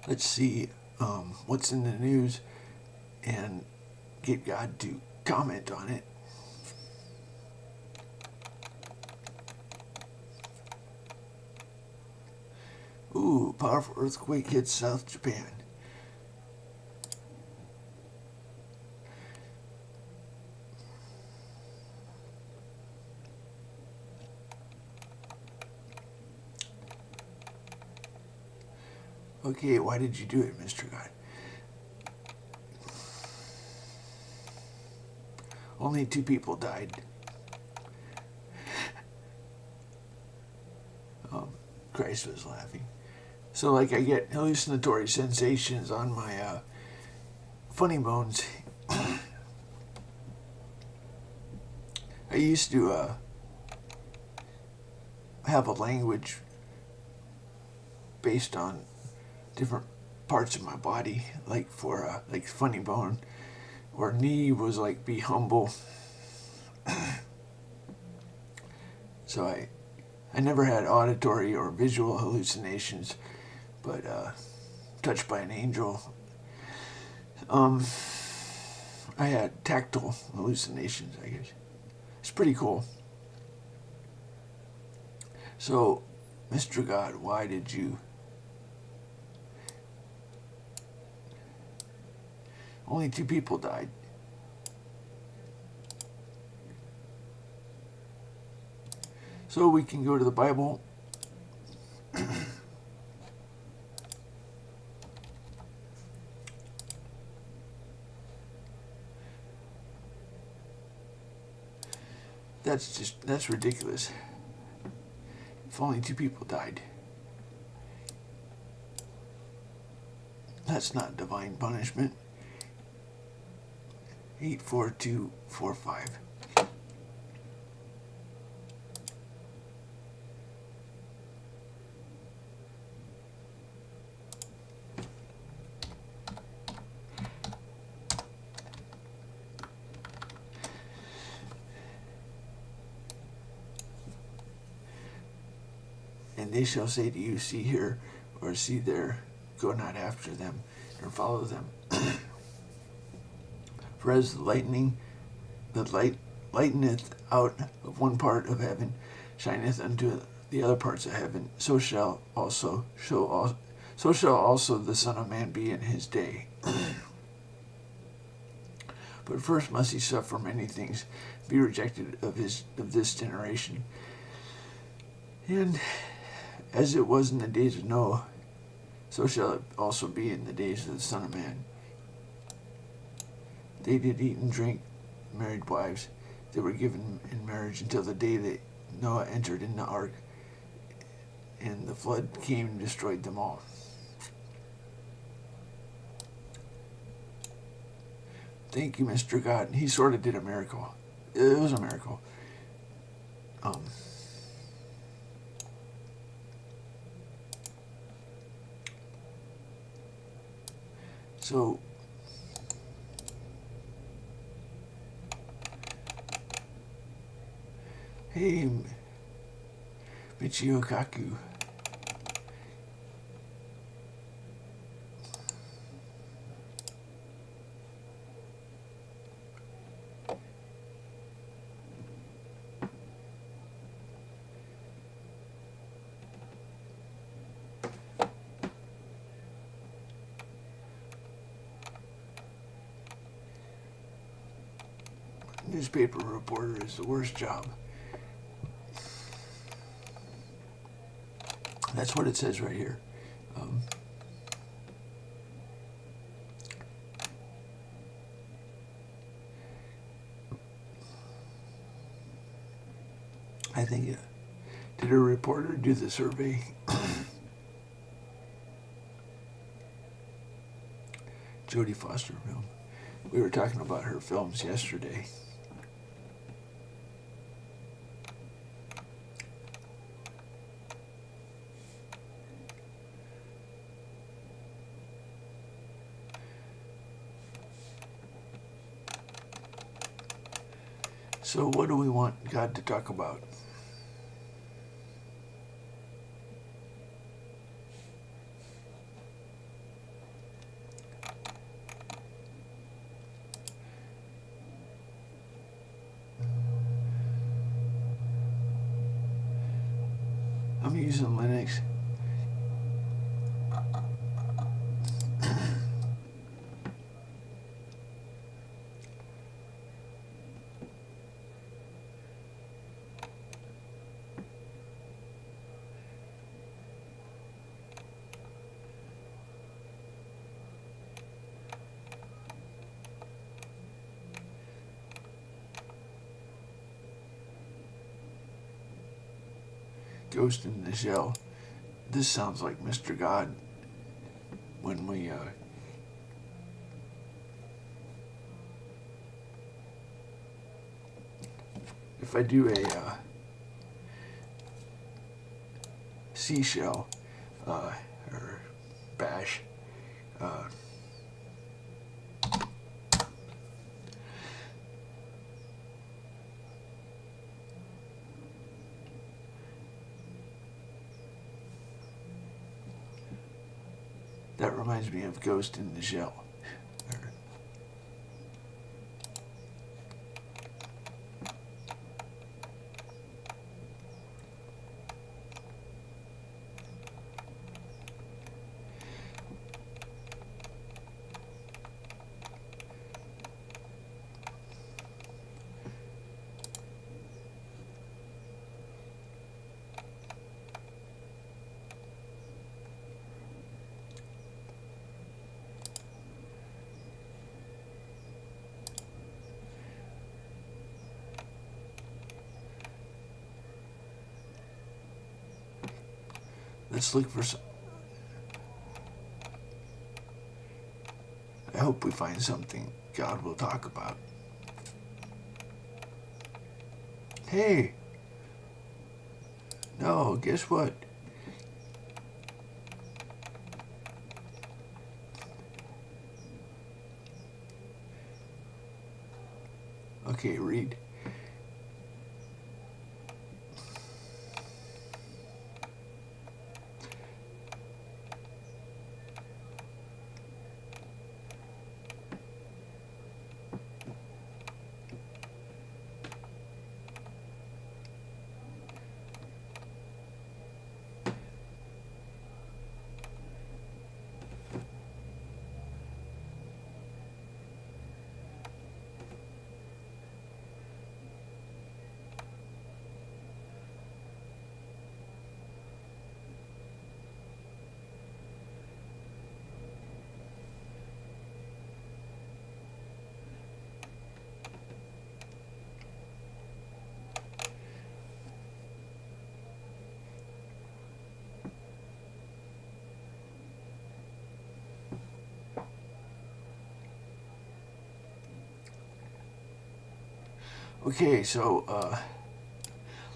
Let's see what's in the news and get God to comment on it. Ooh, powerful earthquake hits South Japan. Okay, why did you do it, Mr. God? Only 2 people died. Christ was laughing. So, like, I get hallucinatory sensations on my funny bones. I used to have a language based on different parts of my body, like for like funny bone, or knee was like be humble. So I never had auditory or visual hallucinations, but touched by an angel. I had tactile hallucinations, I guess. It's pretty cool. So, Mr. God, why did you? Only 2 people died. So we can go to the Bible. That's ridiculous. If only 2 people died. That's not divine punishment. 84245. And they shall say to you, see here, or see there, go not after them, or follow them. For as the lightning that lighteneth out of one part of heaven, shineth unto the other parts of heaven, so shall also the Son of Man be in his day. But first must he suffer many things, be rejected of this generation. And as it was in the days of Noah, so shall it also be in the days of the Son of Man. They did eat and drink, married wives. They were given in marriage until the day that Noah entered in the ark, and the flood came and destroyed them all. Thank you, Mr. God. He sort of did a miracle. It was a miracle. So, hey, Michio Kaku. Newspaper reporter is the worst job. That's what it says right here. I think did a reporter do the survey? Jodie Foster film. We were talking about her films yesterday. So what do we want God to talk about? using Linux. Ghost in the Shell. This sounds like Mr. God when we if I do a seashell or bash, that reminds me of Ghost in the Shell. Let's look for some. I hope we find something God will talk about. Hey! No, guess what? Okay, read. Okay, so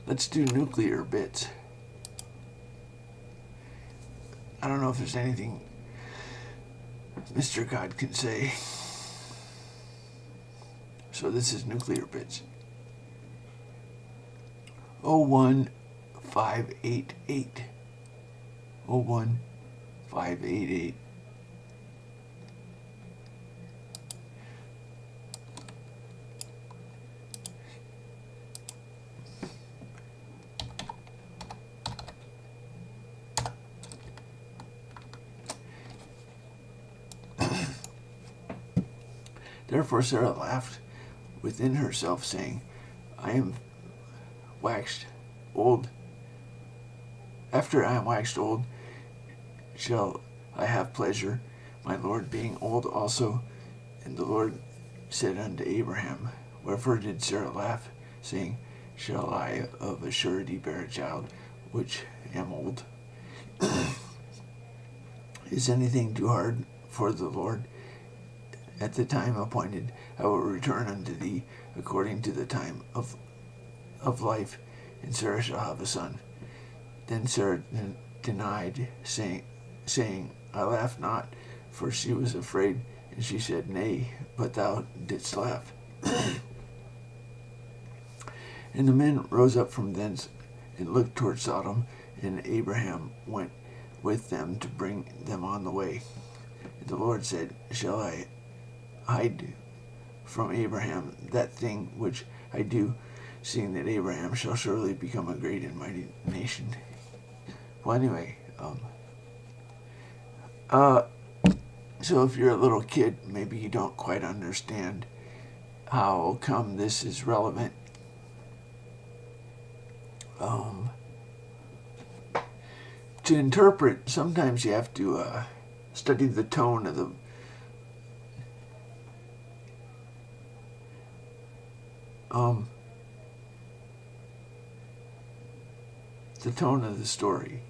let's do nuclear bits. I don't know if there's anything Mr. God can say. So this is nuclear bits. 01588. 01588. Therefore Sarah laughed within herself, saying, I am waxed old. After I am waxed old, shall I have pleasure, my Lord being old also? And the Lord said unto Abraham, Wherefore did Sarah laugh, saying, Shall I of a surety bear a child, which am old? Is anything too hard for the Lord? At the time appointed, I will return unto thee according to the time of life, and Sarah shall have a son. Then Sarah denied, saying, I laugh not, for she was afraid. And she said, Nay, but thou didst laugh. And the men rose up from thence and looked toward Sodom, and Abraham went with them to bring them on the way. And the Lord said, Shall I hide from Abraham that thing which I do, seeing that Abraham shall surely become a great and mighty nation? Well, anyway, so if you're a little kid, maybe you don't quite understand how come this is relevant. To interpret, sometimes you have to study the tone of the tone of the story.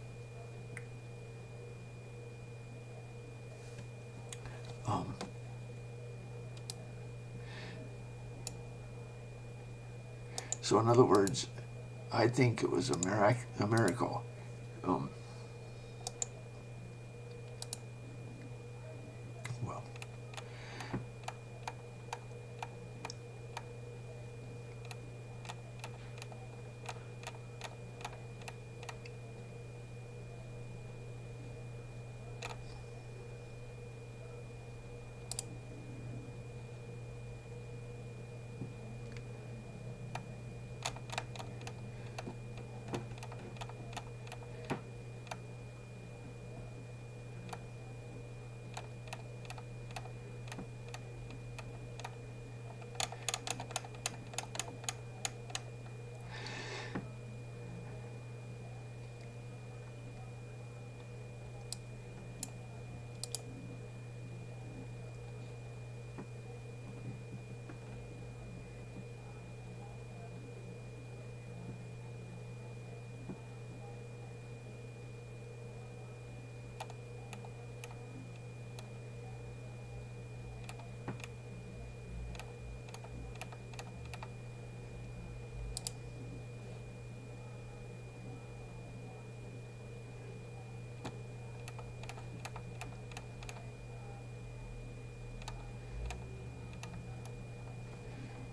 So in other words, I think it was a miracle. Well,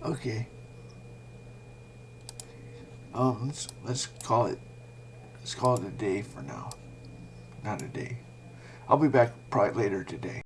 okay. Let's call it a day for now. Not a day. I'll be back probably later today.